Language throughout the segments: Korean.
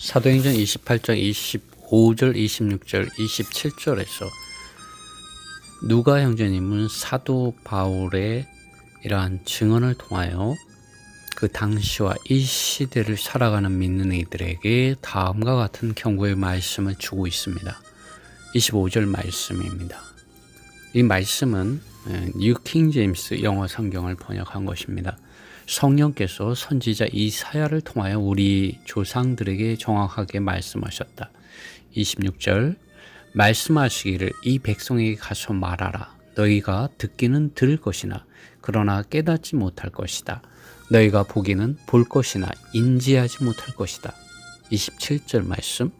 사도행전 28장 25절, 26절, 27절에서 누가 형제님은 사도 바울의 이러한 증언을 통하여 그 당시와 이 시대를 살아가는 믿는 이들에게 다음과 같은 경고의 말씀을 주고 있습니다. 25절 말씀입니다. 이 말씀은 뉴 킹 제임스 영어 성경을 번역한 것입니다. 성령께서 선지자 이사야를 통하여 우리 조상들에게 정확하게 말씀하셨다. 26절 말씀하시기를 이 백성에게 가서 말하라. 너희가 듣기는 들을 것이나 그러나 깨닫지 못할 것이다. 너희가 보기는 볼 것이나 인지하지 못할 것이다. 27절 말씀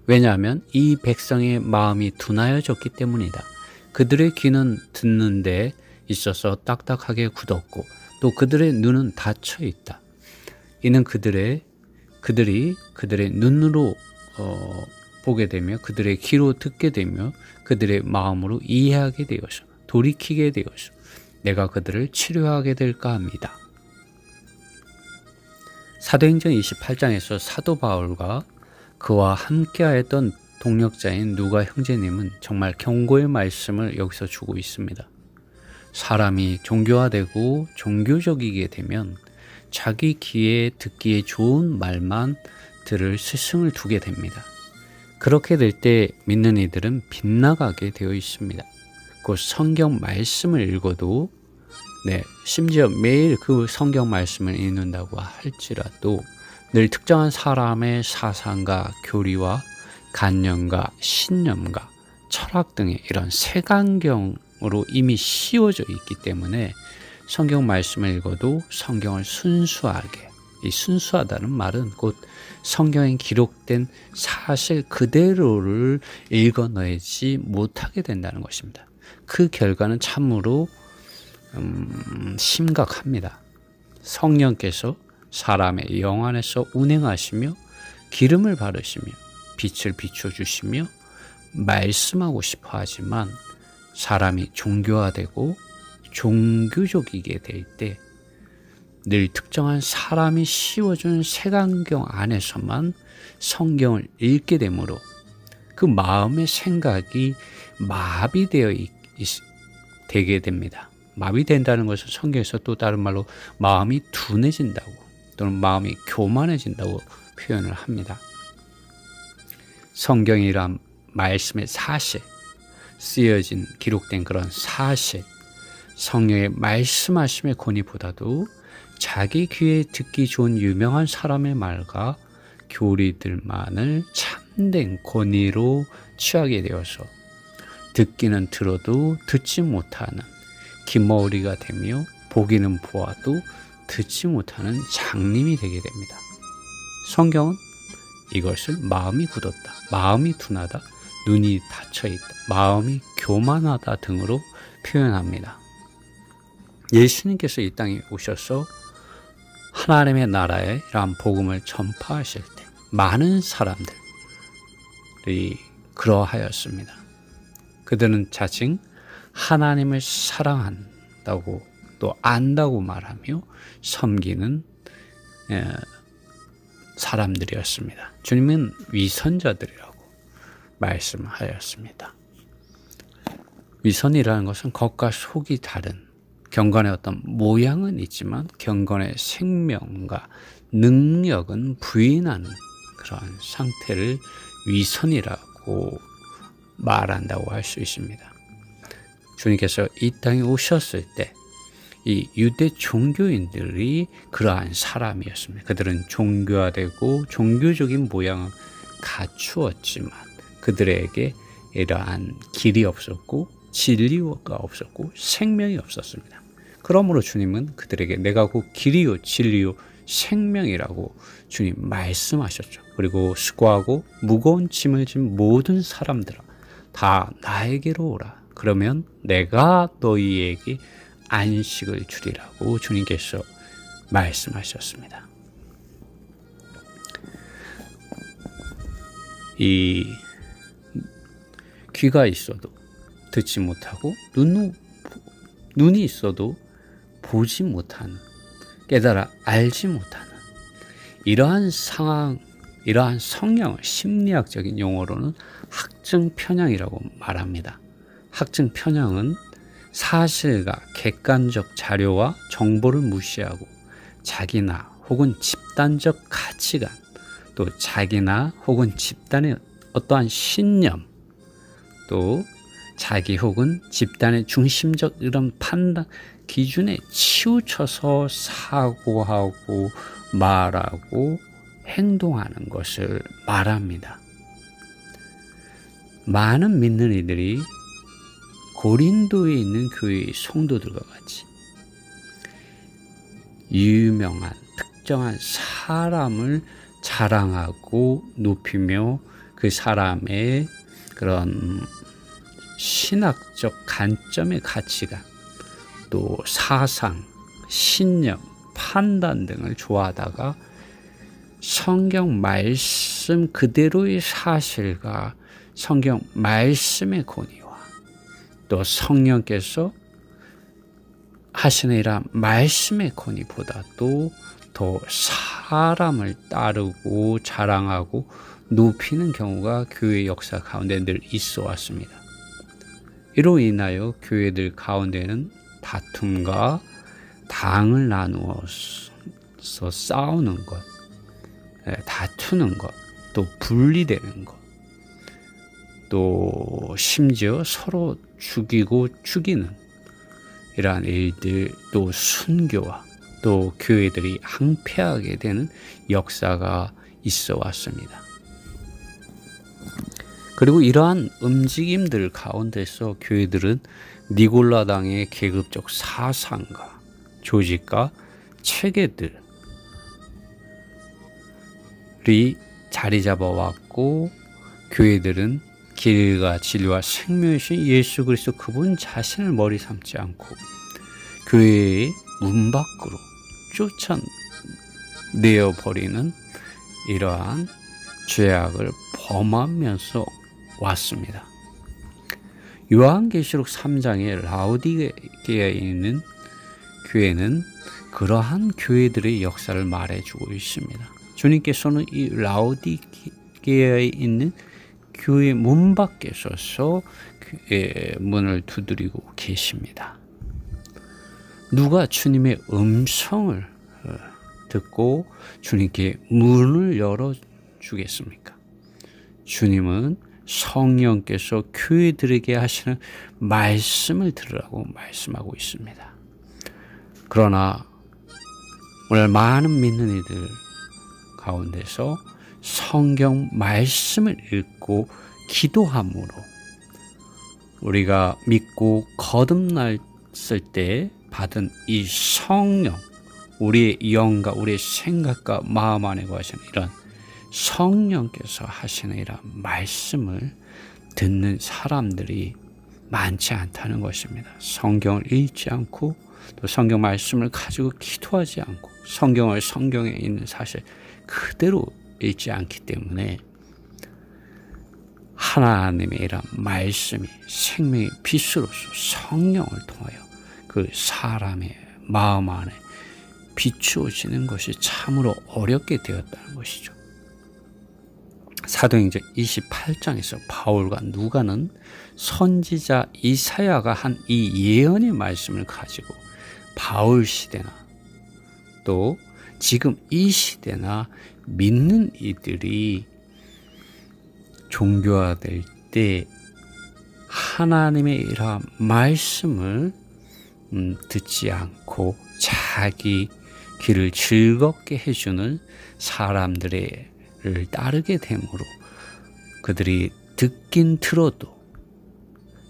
왜냐하면 이 백성의 마음이 둔하여졌기 때문이다. 그들의 귀는 듣는 데 있어서 딱딱하게 굳었고 또 그들의 눈은 닫혀 있다. 이는 그들이 그들의 눈으로 보게 되며 그들의 귀로 듣게 되며 그들의 마음으로 이해하게 되어서 돌이키게 되어서 내가 그들을 치료하게 될까 합니다. 사도행전 28장에서 사도 바울과 그와 함께하였던 동력자인 누가 형제님은 정말 경고의 말씀을 여기서 주고 있습니다. 사람이 종교화되고 종교적이게 되면 자기 귀에 듣기에 좋은 말만 들을 스승을 두게 됩니다. 그렇게 될 때 믿는 이들은 빗나가게 되어 있습니다. 그 성경 말씀을 읽어도 심지어 매일 그 성경 말씀을 읽는다고 할지라도 늘 특정한 사람의 사상과 교리와 관념과 신념과 철학 등의 이런 색안경으로 이미 씌워져 있기 때문에 성경 말씀을 읽어도 성경을 순수하게, 이 순수하다는 말은 곧 성경에 기록된 사실 그대로를 읽어내지 못하게 된다는 것입니다. 그 결과는 참으로 심각합니다. 성령께서 사람의 영 안에서 운행하시며 기름을 바르시며 빛을 비춰주시며 말씀하고 싶어 하지만 사람이 종교화되고 종교적이게 될 때 늘 특정한 사람이 씌워준 색안경 안에서만 성경을 읽게 되므로 그 마음의 생각이 마비되어 되게 됩니다. 마비된다는 것은 성경에서 또 다른 말로 마음이 둔해진다고 또는 마음이 교만해진다고 표현을 합니다. 성경이란 말씀의 사실, 쓰여진 기록된 그런 사실, 성령의 말씀하심의 권위보다도 자기 귀에 듣기 좋은 유명한 사람의 말과 교리들만을 참된 권위로 취하게 되어서 듣기는 들어도 듣지 못하는 기머리가 되며 보기는 보아도 듣지 못하는 장님이 되게 됩니다. 성경은 이것을 마음이 굳었다, 마음이 둔하다, 눈이 닫혀있다, 마음이 교만하다 등으로 표현합니다. 예수님께서 이 땅에 오셔서 하나님의 나라의 이러한 복음을 전파하실 때 많은 사람들이 그러하였습니다. 그들은 자칭 하나님을 사랑한다고 또 안다고 말하며 섬기는 사람들이었습니다. 주님은 위선자들이라고 말씀하였습니다. 위선이라는 것은 겉과 속이 다른 경건의 어떤 모양은 있지만 경건의 생명과 능력은 부인하는 그러한 상태를 위선이라고 말한다고 할 수 있습니다. 주님께서 이 땅에 오셨을 때 이 유대 종교인들이 그러한 사람이었습니다. 그들은 종교화되고 종교적인 모양을 갖추었지만 그들에게 이러한 길이 없었고 진리가 없었고 생명이 없었습니다. 그러므로 주님은 그들에게 내가 곧 길이요 진리요 생명이라고 주님 말씀하셨죠. 그리고 수고하고 무거운 짐을 진 모든 사람들아 다 나에게로 오라. 그러면 내가 너희에게 안식을 주리라고 주님께서 말씀하셨습니다. 이 귀가 있어도 듣지 못하고 눈이 있어도 보지 못하는, 깨달아 알지 못하는 이러한 상황 이러한 성령을 심리학적인 용어로는 학증 편향이라고 말합니다. 학증 편향은 사실과 객관적 자료와 정보를 무시하고 자기나 혹은 집단적 가치관, 또 자기나 혹은 집단의 어떠한 신념, 또 자기 혹은 집단의 중심적 이런 판단 기준에 치우쳐서 사고하고 말하고 행동하는 것을 말합니다. 많은 믿는 이들이 고린도에 있는 교회의 성도들과 같이 유명한 특정한 사람을 자랑하고 높이며 그 사람의 그런 신학적 관점의 가치관, 또 사상, 신념, 판단 등을 좋아하다가 성경 말씀 그대로의 사실과 성경 말씀의 권위와 또 성령께서 하시는 이러한 말씀의 권위보다도 더 사람을 따르고 자랑하고 높이는 경우가 교회 역사 가운데 늘 있어 왔습니다. 이로 인하여 교회들 가운데는 다툼과 당을 나누어서 싸우는 것, 다투는 것, 또 분리되는 것, 또 심지어 서로 죽이고 죽이는 이러한 일들, 또 순교와 또 교회들이 항폐하게 되는 역사가 있어 왔습니다. 그리고 이러한 움직임들 가운데서 교회들은 니골라당의 계급적 사상과 조직과 체계들이 자리 잡아왔고, 교회들은 길과 진리와 생명이신 예수 그리스도 그분 자신을 머리 삼지 않고 교회의 문 밖으로 쫓아내어버리는 이러한 죄악을 범하면서 왔습니다. 요한계시록 3장의 라오디게아에 있는 교회는 그러한 교회들의 역사를 말해주고 있습니다. 주님께서는 이 라오디게아에 있는 교회 문 밖에 서서 문을 두드리고 계십니다. 누가 주님의 음성을 듣고 주님께 문을 열어주겠습니까? 주님은 성령께서 교회들에게 하시는 말씀을 들으라고 말씀하고 있습니다. 그러나 오늘 많은 믿는 이들 가운데서 성경 말씀을 읽고 기도함으로 우리가 믿고 거듭났을 때 받은 이 성령, 우리의 영과 우리의 생각과 마음 안에 거하시는 이런 성령께서 하시는 이런 말씀을 듣는 사람들이 많지 않다는 것입니다. 성경을 읽지 않고 또 성경 말씀을 가지고 기도하지 않고 성경을 성경에 있는 사실 그대로 읽지 않기 때문에 하나님의 이런 말씀이 생명의 빛으로서 성령을 통하여 그 사람의 마음 안에 비추어지는 것이 참으로 어렵게 되었다는 것이죠. 사도행전 28장에서 바울과 누가는 선지자 이사야가 한 이 예언의 말씀을 가지고 바울 시대나 또 지금 이 시대나 믿는 이들이 종교화될 때 하나님의 이러한 말씀을 듣지 않고 자기 길을 즐겁게 해주는 사람들을 따르게 되므로 그들이 듣긴 들어도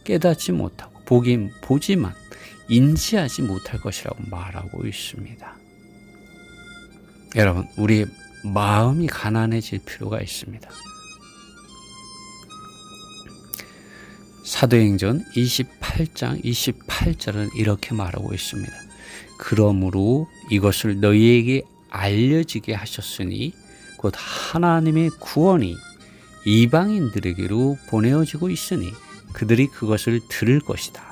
깨닫지 못하고 보긴 보지만 인지하지 못할 것이라고 말하고 있습니다. 여러분, 우리의 마음이 가난해질 필요가 있습니다. 사도행전 28장 28절은 이렇게 말하고 있습니다. 그러므로 이것을 너희에게 알려지게 하셨으니 곧 하나님의 구원이 이방인들에게로 보내어지고 있으니 그들이 그것을 들을 것이다.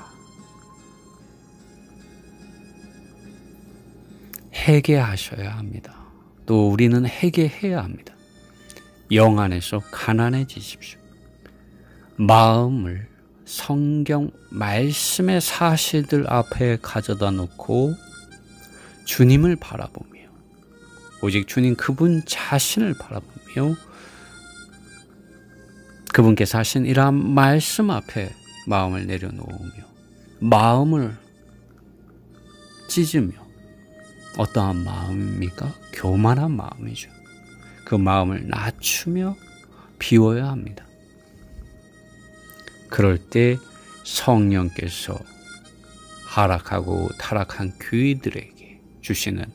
회개하셔야 합니다. 또 우리는 회개해야 합니다. 영 안에서 가난해지십시오. 마음을 성경 말씀의 사실들 앞에 가져다 놓고 주님을 바라보며, 오직 주님 그분 자신을 바라보며 그분께서 하신 이러한 말씀 앞에 마음을 내려놓으며 마음을 찢으며, 어떠한 마음입니까? 교만한 마음이죠. 그 마음을 낮추며 비워야 합니다. 그럴 때 성령께서 하락하고 타락한 교회들에게 주시는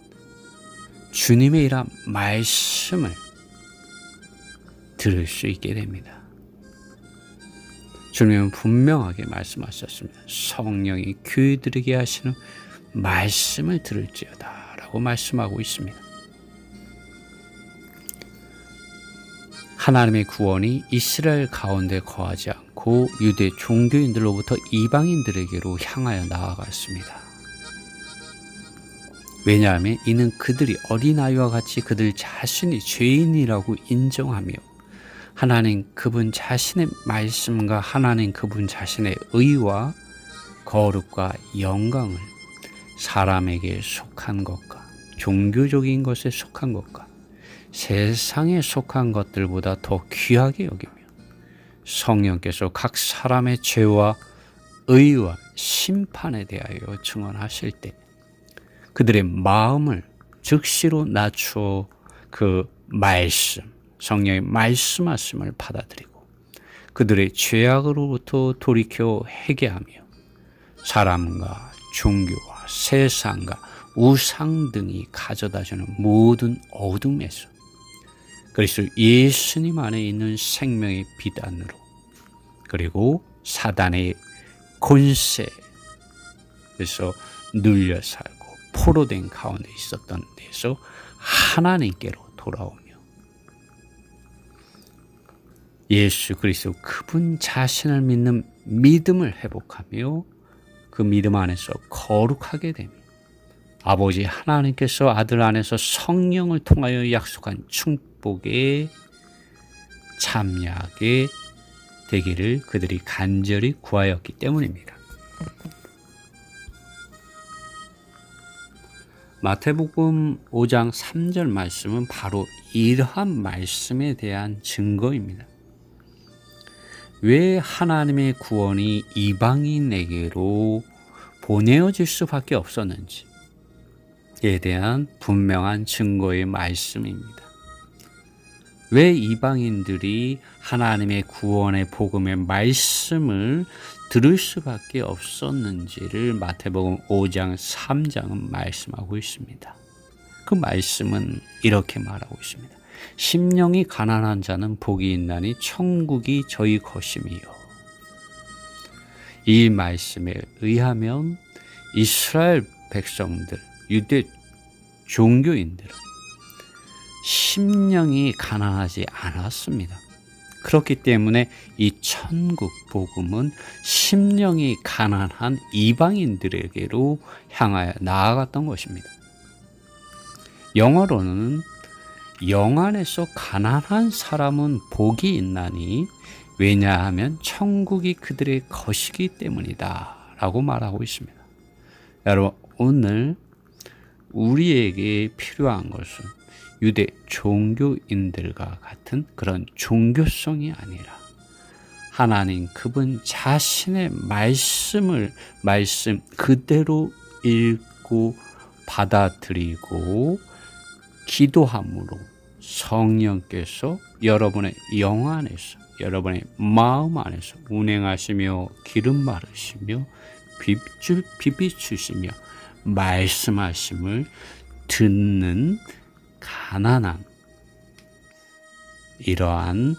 주님의 이러한 말씀을 들을 수 있게 됩니다. 주님은 분명하게 말씀하셨습니다. 성령이 교회들에게 하시는 말씀을 들을지어다 라고 말씀하고 있습니다. 하나님의 구원이 이스라엘 가운데 거하지 않고 유대 종교인들로부터 이방인들에게로 향하여 나아갔습니다. 왜냐하면 이는 그들이 어린아이와 같이 그들 자신이 죄인이라고 인정하며 하나님 그분 자신의 말씀과 하나님 그분 자신의 의와 거룩과 영광을 사람에게 속한 것과 종교적인 것에 속한 것과 세상에 속한 것들보다 더 귀하게 여기며 성령께서 각 사람의 죄와 의와 심판에 대하여 증언하실 때 그들의 마음을 즉시로 낮추어 그 말씀, 성령의 말씀하심을 받아들이고 그들의 죄악으로부터 돌이켜 회개하며 사람과 종교와 세상과 우상 등이 가져다주는 모든 어둠에서 그리스도 예수님 안에 있는 생명의 빛 안으로, 그리고 사단의 권세에서 눌려 살고 포로된 가운데 있었던 데서 하나님께로 돌아오며 예수 그리스도 그분 자신을 믿는 믿음을 회복하며 그 믿음 안에서 거룩하게 되며 아버지 하나님께서 아들 안에서 성령을 통하여 약속한 축복에 참여하게 되기를 그들이 간절히 구하였기 때문입니다. 마태복음 5장 3절 말씀은 바로 이러한 말씀에 대한 증거입니다. 왜 하나님의 구원이 이방인에게로 보내어질 수밖에 없었는지에 대한 분명한 증거의 말씀입니다. 왜 이방인들이 하나님의 구원의 복음의 말씀을 들을 수밖에 없었는지를 마태복음 5장 3장은 말씀하고 있습니다. 그 말씀은 이렇게 말하고 있습니다. 심령이 가난한 자는 복이 있나니 천국이 저희 것임이요. 이 말씀에 의하면 이스라엘 백성들, 유대 종교인들은 심령이 가난하지 않았습니다. 그렇기 때문에 이 천국 복음은 심령이 가난한 이방인들에게로 향하여 나아갔던 것입니다. 영어로는 영 안에서 가난한 사람은 복이 있나니 왜냐하면 천국이 그들의 것이기 때문이다 라고 말하고 있습니다. 여러분, 오늘 우리에게 필요한 것은 유대 종교인들과 같은 그런 종교성이 아니라 하나님 그분 자신의 말씀 그대로 읽고 받아들이고 기도함으로 성령께서 여러분의 영 안에서 여러분의 마음 안에서 운행하시며 기름 바르시며 비비추시며 말씀하심을 듣는 가난한 이러한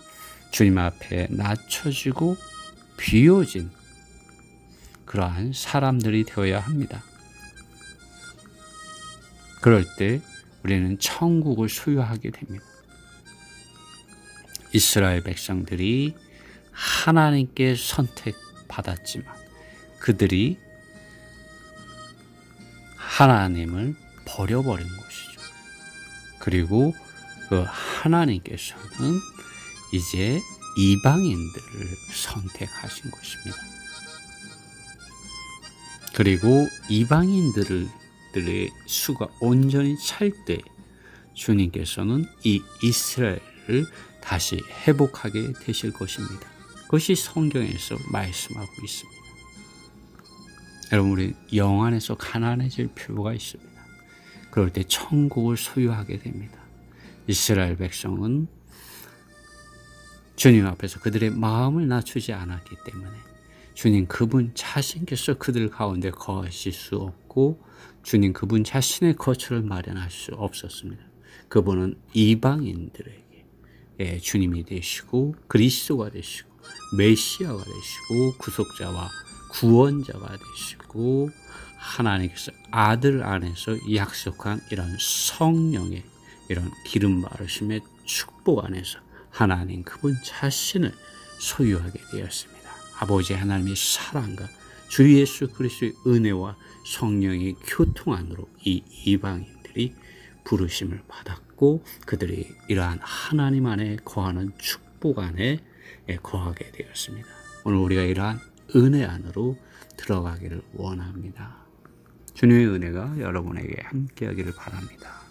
주님 앞에 낮춰지고 비워진 그러한 사람들이 되어야 합니다. 그럴 때 우리는 천국을 소유하게 됩니다. 이스라엘 백성들이 하나님께 선택받았지만 그들이 하나님을 버려버린 것이죠. 그리고 그 하나님께서는 이제 이방인들을 선택하신 것입니다. 그리고 이방인들의 수가 온전히 찰 때 주님께서는 이 이스라엘을 다시 회복하게 되실 것입니다. 그것이 성경에서 말씀하고 있습니다. 여러분, 우리 영 안에서 가난해질 필요가 있습니다. 그럴 때 천국을 소유하게 됩니다. 이스라엘 백성은 주님 앞에서 그들의 마음을 낮추지 않았기 때문에 주님 그분 자신께서 그들 가운데 거하실 수 없고 주님 그분 자신의 거처를 마련할 수 없었습니다. 그분은 이방인들에게 주님이 되시고 그리스도가 되시고 메시아가 되시고 구속자와 구원자가 되시고 하나님께서 아들 안에서 약속한 이런 성령의 이런 기름 바르심의 축복 안에서 하나님 그분 자신을 소유하게 되었습니다. 아버지 하나님의 사랑과 주 예수 그리스도의 은혜와 성령의 교통 안으로 이 이방인들이 부르심을 받았고 그들이 이러한 하나님 안에 거하는 축복 안에 거하게 되었습니다. 오늘 우리가 이러한 은혜 안으로 들어가기를 원합니다. 주님의 은혜가 여러분에게 함께하기를 바랍니다.